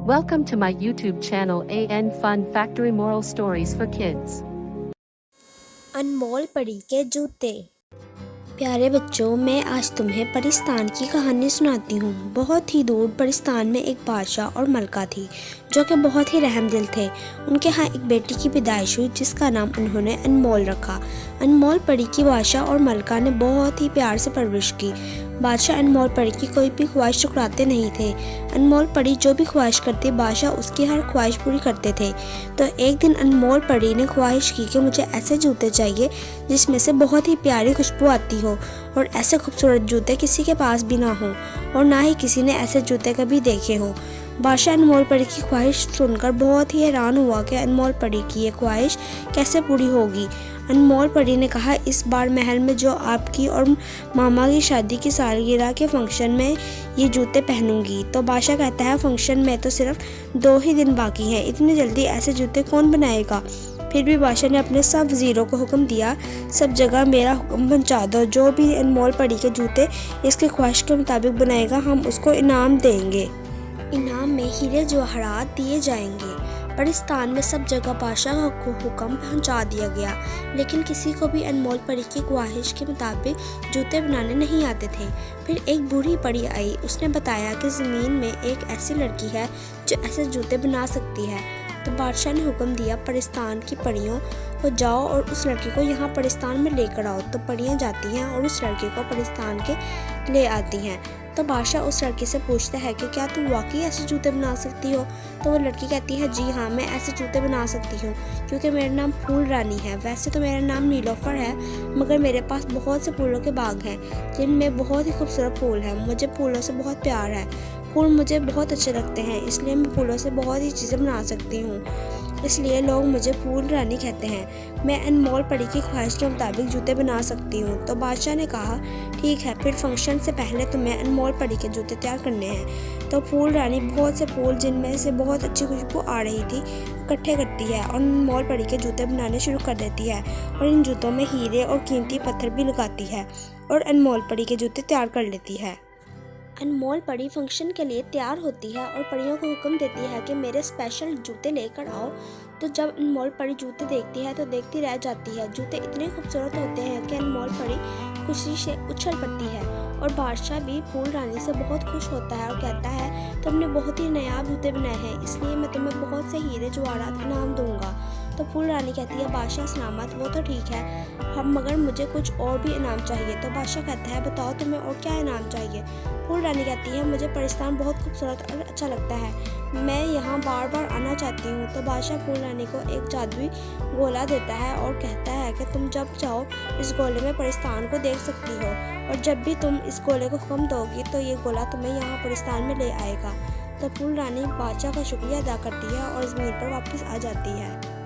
Welcome to my YouTube channel AN Fun Factory Moral Stories for Kids. अनमोल परी के जूते। प्यारे बच्चों, मैं आज तुम्हें परिस्तान की कहानी सुनाती हूँ। बहुत ही दूर परिस्तान में एक बादशाह और मलका थी जो कि बहुत ही रहमदिल थे। उनके यहाँ एक बेटी की पैदाइश हुई जिसका नाम उन्होंने अनमोल रखा। अनमोल परी की बादशाह और मलका ने बहुत ही प्यार से परवरिश की। बादशाह अनमोल परी की कोई भी ख्वाहिश ठुकराते नहीं थे। अनमोल परी जो भी ख्वाहिश करती बादशाह उसकी हर ख्वाहिश पूरी करते थे। तो एक दिन अनमोल परी ने ख्वाहिश की कि मुझे ऐसे जूते चाहिए जिसमें से बहुत ही प्यारी खुशबू आती हो और ऐसे खूबसूरत जूते किसी के पास भी ना हो और ना ही किसी ने ऐसे जूते कभी देखे हो। बादशाह अनमोल परी की ख्वाहिश सुनकर बहुत ही हैरान हुआ कि अनमोल परी की ये ख्वाहिश कैसे पूरी होगी। अनमोल परी ने कहा, इस बार महल में जो आपकी और मामा की शादी की सालगिरह के फंक्शन में ये जूते पहनूंगी। तो बादशाह कहता है, फंक्शन में तो सिर्फ 2 ही दिन बाकी हैं, इतनी जल्दी ऐसे जूते कौन बनाएगा। फिर भी बादशाह ने अपने सब वज़ीरों को हुक्म दिया, सब जगह मेरा हुक्म पहुंचा दो। जो भी अनमोल परी के जूते इसके ख्वाहिश के मुताबिक बनाएगा हम उसको इनाम देंगे। इनाम में हीरे जवाहरात दिए जाएंगे। परिस्तान में सब जगह बादशाह को हुक्म पहुंचा दिया गया, लेकिन किसी को भी अनमोल परी की ख्वाहिश के मुताबिक जूते बनाने नहीं आते थे। फिर एक बूढ़ी परी आई, उसने बताया कि ज़मीन में एक ऐसी लड़की है जो ऐसे जूते बना सकती है। तो बादशाह ने हुक्म दिया, परिस्तान की परियों को जाओ और उस लड़की को यहाँ परिस्तान में लेकर आओ। तो परियां जाती हैं और उस लड़की को परिस्तान के ले आती हैं। तो बादशाह उस लड़की से पूछता है कि क्या तुम वाकई ऐसे जूते बना सकती हो। तो वो लड़की कहती है, जी हाँ, मैं ऐसे जूते बना सकती हूँ क्योंकि मेरा नाम फूल रानी है। वैसे तो मेरा नाम नीलोफर है, मगर मेरे पास बहुत से फूलों के बाग हैं जिनमें बहुत ही खूबसूरत फूल हैं। मुझे फूलों से बहुत प्यार है, फूल मुझे बहुत अच्छे लगते हैं, इसलिए मैं फूलों से बहुत ही चीज़ें बना सकती हूँ, इसलिए लोग मुझे फूल रानी कहते हैं। मैं अनमोल परी की ख्वाहिश के मुताबिक जूते बना सकती हूँ। तो बादशाह ने कहा, ठीक है, फिर फंक्शन से पहले तुम्हें अनमोल परी के जूते तैयार करने हैं। तो फूल रानी बहुत से फूल जिनमें से बहुत अच्छी खुशबू आ रही थी इकट्ठे करती है और अनमोल परी के जूते बनाने शुरू कर देती है और इन जूतों में हीरे और कीमती पत्थर भी लगाती है और अनमोल परी के जूते तैयार कर लेती है। अनमोल परी फंक्शन के लिए तैयार होती है और परियों को हुक्म देती है कि मेरे स्पेशल जूते लेकर आओ। तो जब अनमोल परी जूते देखती है तो देखती रह जाती है। जूते इतने खूबसूरत होते हैं कि अनमोल परी खुशी से उछल पड़ती है और बादशाह भी फूल रानी से बहुत खुश होता है और कहता है, तुमने बहुत ही नायाब जूते बनाए हैं, इसलिए मैं तुम्हें बहुत से हीरे जवाहरात इनाम दूंगा। तो फूल रानी कहती है, बादशाह सलामत, वो तो ठीक है, हम मगर मुझे कुछ और भी इनाम चाहिए। तो बादशाह कहता है, बताओ तुम्हें और क्या इनाम चाहिए। फूल रानी कहती है, मुझे परिस्तान बहुत खूबसूरत और अच्छा लगता है, मैं यहाँ बार बार आना चाहती हूँ। तो बादशाह फूल रानी को एक जादुई गोला देता है और कहता है कि तुम जब चाहो इस गोले में परिस्तान को देख सकती हो और जब भी तुम इस गोले को हुक्म दोगी तो ये गोला तुम्हें यहाँ परिस्तान में ले आएगा। तो फूल रानी बादशाह का शुक्रिया अदा करती है और ज़मीन पर वापस आ जाती है।